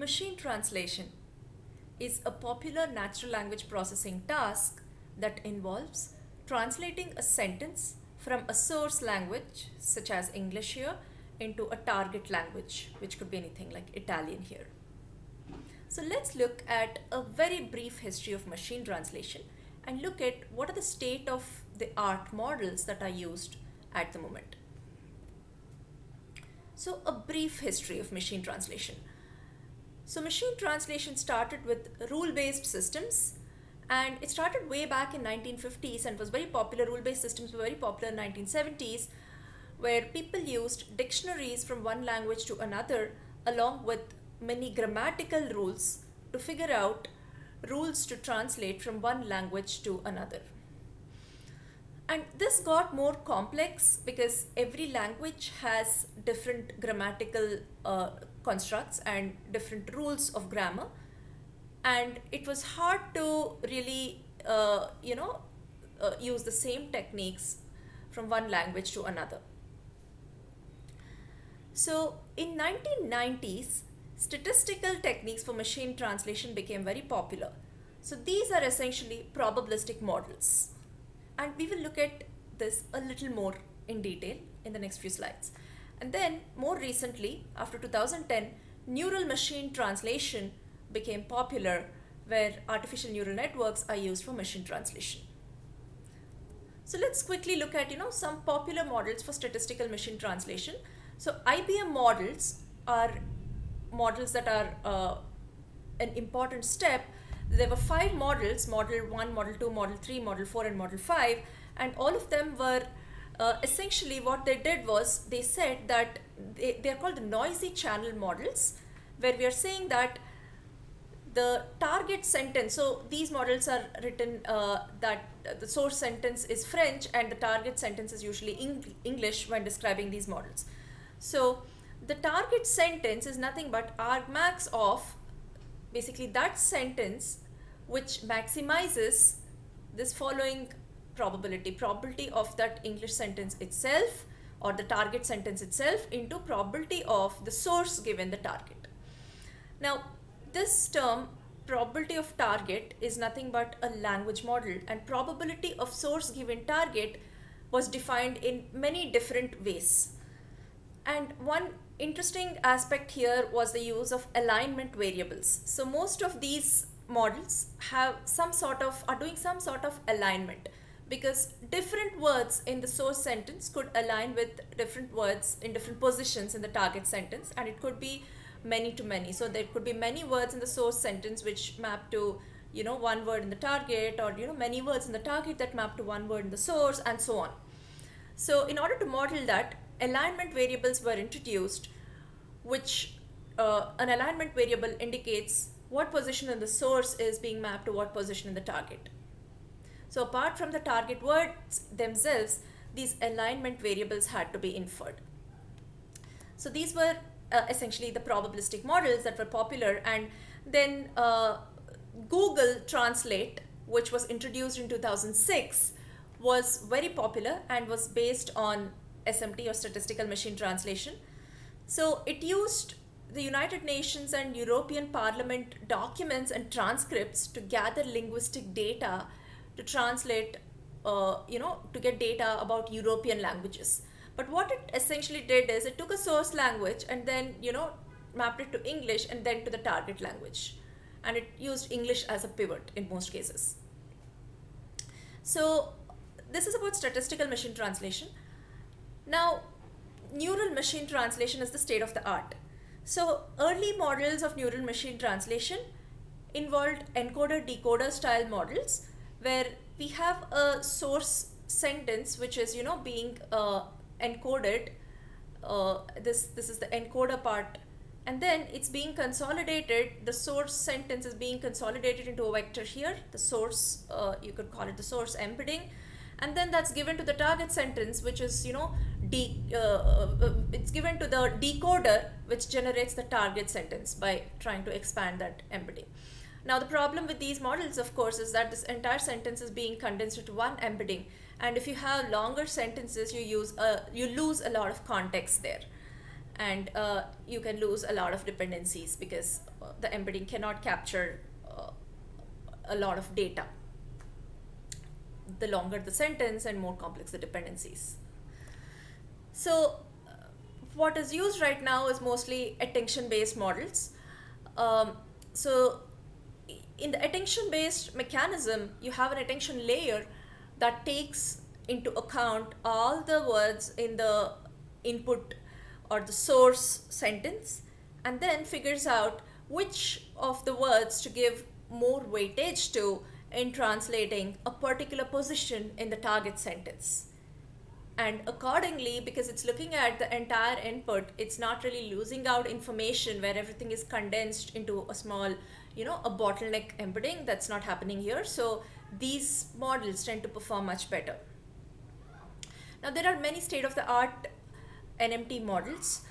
Machine translation is a popular natural language processing task that involves translating a sentence from a source language, such as English here, into a target language, which could be anything like Italian here. So let's look at a very brief history of machine translation and look at what are the state of the art models that are used at the moment. So a brief history of machine translation. So machine translation started with rule-based systems, and it started way back in 1950s and was very popular. Rule-based systems were very popular in 1970s, where people used dictionaries from one language to another along with many grammatical rules to figure out rules to translate from one language to another. And this got more complex because every language has different grammatical constructs and different rules of grammar, and it was hard to really use the same techniques from one language to another. So in 1990s, statistical techniques for machine translation became very popular. So these are essentially probabilistic models, and we will look at this a little more in detail in the next few slides. And then more recently, after 2010, neural machine translation became popular, where artificial neural networks are used for machine translation. So let's quickly look at some popular models for statistical machine translation. So IBM models are models that are an important step. There were 5 models: Model 1, Model 2, Model 3, Model 4, and Model 5, and all of them were essentially what they did was they said that they're called the noisy channel models, where we are saying that the target sentence, so these models are written that the source sentence is French and the target sentence is usually English when describing these models. So the target sentence is nothing but argmax of basically that sentence which maximizes this following probability of that English sentence itself or the target sentence itself into probability of the source given the target. Now this term probability of target is nothing but a language model, and probability of source given target was defined in many different ways. And one interesting aspect here was the use of alignment variables. So most of these models are doing some sort of alignment, because different words in the source sentence could align with different words in different positions in the target sentence, and it could be many to many. So there could be many words in the source sentence which map to one word in the target, or many words in the target that map to one word in the source, and so on. So in order to model that, alignment variables were introduced, which an alignment variable indicates what position in the source is being mapped to what position in the target. So apart from the target words themselves, these alignment variables had to be inferred. So these were essentially the probabilistic models that were popular. And then Google Translate, which was introduced in 2006, was very popular and was based on SMT, or statistical machine translation. So it used the United Nations and European Parliament documents and transcripts to gather linguistic data to translate, to get data about European languages. But what it essentially did is it took a source language and then, mapped it to English and then to the target language. And it used English as a pivot in most cases. So this is about statistical machine translation. Now, neural machine translation is the state of the art. So early models of neural machine translation involved encoder-decoder style models, where we have a source sentence which is being encoded. This is the encoder part, and then it's being consolidated. The source sentence is being consolidated into a vector here, the source, you could call it the source embedding, and then that's given to the target sentence, which is it's given to the decoder, which generates the target sentence by trying to expand that embedding. Now the problem with these models, of course, is that this entire sentence is being condensed into one embedding, and if you have longer sentences, you lose a lot of context there. and you can lose a lot of dependencies because the embedding cannot capture a lot of data. The longer the sentence and more complex the dependencies. So what is used right now is mostly attention-based models. So in the attention-based mechanism, you have an attention layer that takes into account all the words in the input or the source sentence, and then figures out which of the words to give more weightage to in translating a particular position in the target sentence. And accordingly, because it's looking at the entire input, it's not really losing out information where everything is condensed into a small, a bottleneck embedding. That's not happening here. So these models tend to perform much better. Now there are many state-of-the-art NMT models,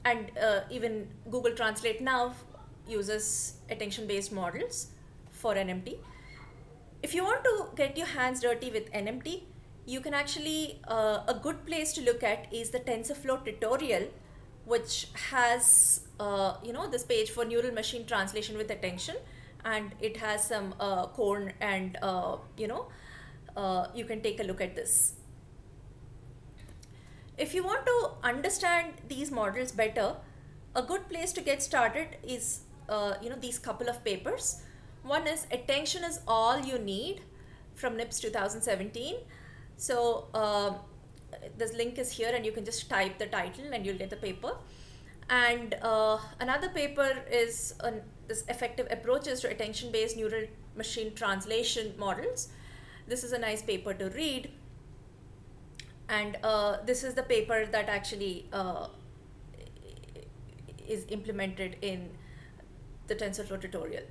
and even Google Translate now uses attention-based models for NMT. If you want to get your hands dirty with NMT, you can actually, a good place to look at is the TensorFlow tutorial, which has, this page for neural machine translation with attention, and it has some code, and, you can take a look at this. If you want to understand these models better, a good place to get started is, these couple of papers. One is Attention is All You Need from NIPS 2017. So this link is here, and you can just type the title and you'll get the paper. And another paper is this Effective Approaches to Attention-Based Neural Machine Translation Models. This is a nice paper to read. And this is the paper that actually is implemented in the TensorFlow tutorial.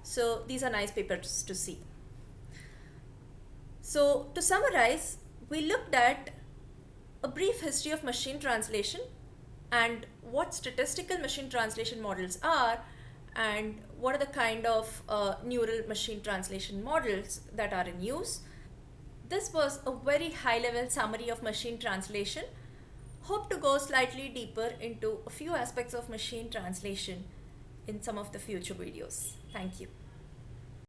So these are nice papers to see. So to summarize, we looked at a brief history of machine translation and what statistical machine translation models are, and what are the kind of neural machine translation models that are in use. This was a very high-level summary of machine translation. Hope to go slightly deeper into a few aspects of machine translation in some of the future videos. Thank you.